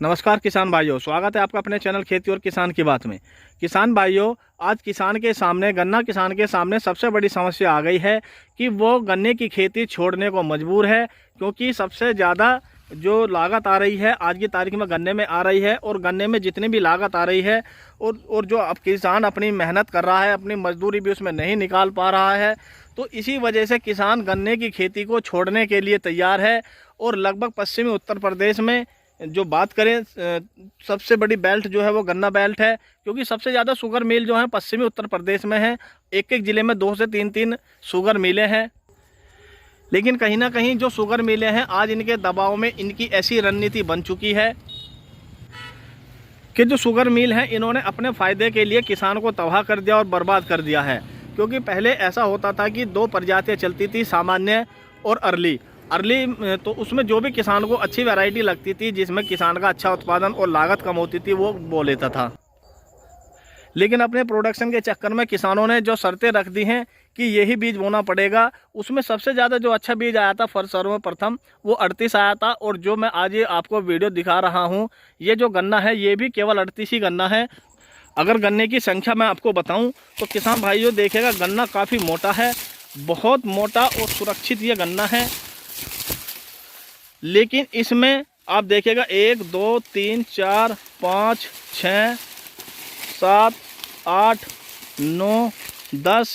नमस्कार किसान भाइयों, स्वागत है आपका अपने चैनल खेती और किसान की बात में। किसान भाइयों, आज गन्ना किसान के सामने सबसे बड़ी समस्या आ गई है कि वो गन्ने की खेती छोड़ने को मजबूर है, क्योंकि सबसे ज़्यादा जो लागत आ रही है आज की तारीख में गन्ने में आ रही है। और गन्ने में जितनी भी लागत आ रही है और जो अब किसान अपनी मेहनत कर रहा है, अपनी मजदूरी भी उसमें नहीं निकाल पा रहा है, तो इसी वजह से किसान गन्ने की खेती को छोड़ने के लिए तैयार है। और लगभग पश्चिमी उत्तर प्रदेश में जो बात करें, सबसे बड़ी बेल्ट जो है वो गन्ना बेल्ट है, क्योंकि सबसे ज़्यादा शुगर मिल जो है पश्चिमी उत्तर प्रदेश में है। एक एक ज़िले में 2 से 3 शुगर मिलें हैं। लेकिन कहीं ना कहीं जो शुगर मिलें हैं आज इनके दबाव में इनकी ऐसी रणनीति बन चुकी है कि जो शुगर मिल हैं इन्होंने अपने फ़ायदे के लिए किसान को तबाह कर दिया और बर्बाद कर दिया है। क्योंकि पहले ऐसा होता था कि 2 प्रजातियाँ चलती थी, सामान्य और अर्ली। तो उसमें जो भी किसान को अच्छी वैरायटी लगती थी, जिसमें किसान का अच्छा उत्पादन और लागत कम होती थी, वो बो लेता था। लेकिन अपने प्रोडक्शन के चक्कर में किसानों ने जो शर्तें रख दी हैं कि यही बीज बोना पड़ेगा, उसमें सबसे ज़्यादा जो अच्छा बीज आया था सर्वप्रथम वो 38 आया था। और जो मैं आज ये आपको वीडियो दिखा रहा हूँ, ये जो गन्ना है ये भी केवल 38 ही गन्ना है। अगर गन्ने की संख्या मैं आपको बताऊँ तो किसान भाइयों देखिएगा, गन्ना काफ़ी मोटा है, बहुत मोटा और सुरक्षित ये गन्ना है। लेकिन इसमें आप देखिएगा 1 2 3 4 5 6 7 8 9 10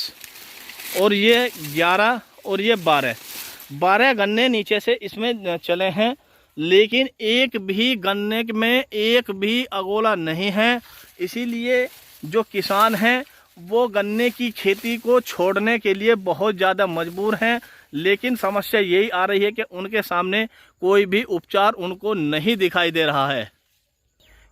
और ये 11 और ये 12 गन्ने नीचे से इसमें चले हैं। लेकिन एक भी गन्ने में एक भी अगोला नहीं है। इसीलिए जो किसान हैं वो गन्ने की खेती को छोड़ने के लिए बहुत ज़्यादा मजबूर हैं। लेकिन समस्या यही आ रही है कि उनके सामने कोई भी उपचार उनको नहीं दिखाई दे रहा है।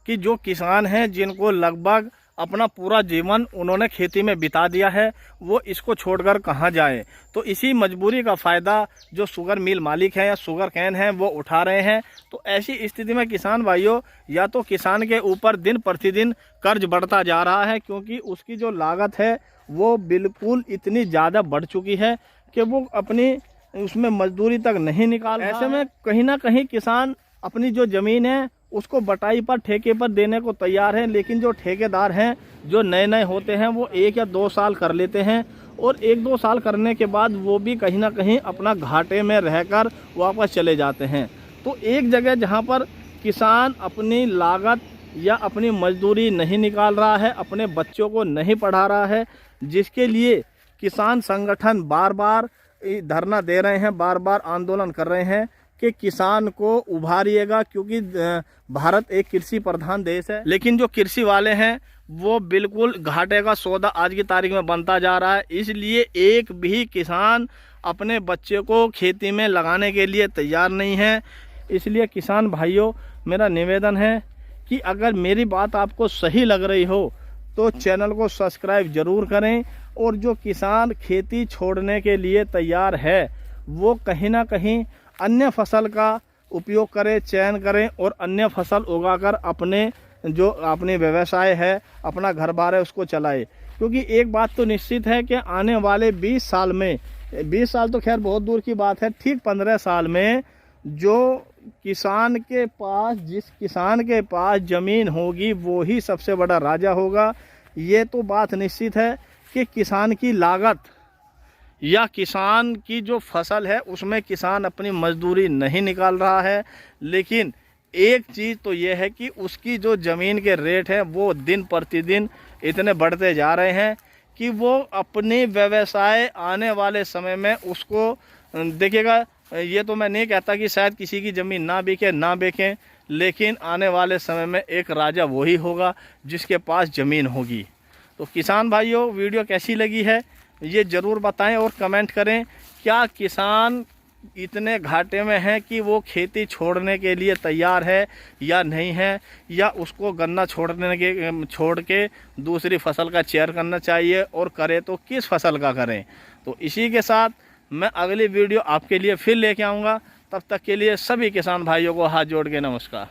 कि जो किसान हैं जिनको लगभग अपना पूरा जीवन उन्होंने खेती में बिता दिया है, वो इसको छोड़कर कहाँ जाएं। तो इसी मजबूरी का फ़ायदा जो शुगर मिल मालिक हैं या शुगर कैन हैं वो उठा रहे हैं। तो ऐसी स्थिति में किसान भाइयों, या तो किसान के ऊपर दिन प्रतिदिन कर्ज बढ़ता जा रहा है, क्योंकि उसकी जो लागत है वो बिल्कुल इतनी ज़्यादा बढ़ चुकी है कि वो अपनी उसमें मजदूरी तक नहीं निकाल रहा है। ऐसे में कहीं ना कहीं किसान अपनी जो ज़मीन है उसको बटाई पर, ठेके पर देने को तैयार हैं। लेकिन जो ठेकेदार हैं जो नए होते हैं वो 1 या 2 साल कर लेते हैं, और 1-2 साल करने के बाद वो भी कहीं ना कहीं अपना घाटे में रहकर वापस चले जाते हैं। तो एक जगह जहां पर किसान अपनी लागत या अपनी मजदूरी नहीं निकाल रहा है, अपने बच्चों को नहीं पढ़ा रहा है, जिसके लिए किसान संगठन बार बार धरना दे रहे हैं, बार बार आंदोलन कर रहे हैं कि किसान को उभारिएगा, क्योंकि भारत एक कृषि प्रधान देश है। लेकिन जो कृषि वाले हैं वो बिल्कुल घाटे का सौदा आज की तारीख में बनता जा रहा है। इसलिए एक भी किसान अपने बच्चे को खेती में लगाने के लिए तैयार नहीं है। इसलिए किसान भाइयों, मेरा निवेदन है कि अगर मेरी बात आपको सही लग रही हो तो चैनल को सब्सक्राइब ज़रूर करें। और जो किसान खेती छोड़ने के लिए तैयार है वो कहीं ना कहीं अन्य फसल का उपयोग करें, चयन करें और अन्य फसल उगाकर अपने व्यवसाय है, अपना घर बार है, उसको चलाए। क्योंकि एक बात तो निश्चित है कि आने वाले 20 साल में, 20 साल तो खैर बहुत दूर की बात है, ठीक 15 साल में जो जिस किसान के पास ज़मीन होगी वो ही सबसे बड़ा राजा होगा। ये तो बात निश्चित है कि किसान की लागत या किसान की जो फसल है उसमें किसान अपनी मजदूरी नहीं निकाल रहा है। लेकिन एक चीज़ तो ये है कि उसकी जो ज़मीन के रेट हैं वो दिन प्रतिदिन इतने बढ़ते जा रहे हैं कि वो अपने व्यवसाय आने वाले समय में उसको देखिएगा। ये तो मैं नहीं कहता कि शायद किसी की ज़मीन ना बिके, लेकिन आने वाले समय में एक राजा वही होगा जिसके पास ज़मीन होगी। तो किसान भाइयों, वीडियो कैसी लगी है ये ज़रूर बताएं और कमेंट करें। क्या किसान इतने घाटे में है कि वो खेती छोड़ने के लिए तैयार है या नहीं है, या उसको गन्ना छोड़ के दूसरी फसल का चयन करना चाहिए, और करे तो किस फसल का करें। तो इसी के साथ मैं अगली वीडियो आपके लिए फिर लेके आऊँगा। तब तक के लिए सभी किसान भाइयों को हाथ जोड़ के नमस्कार।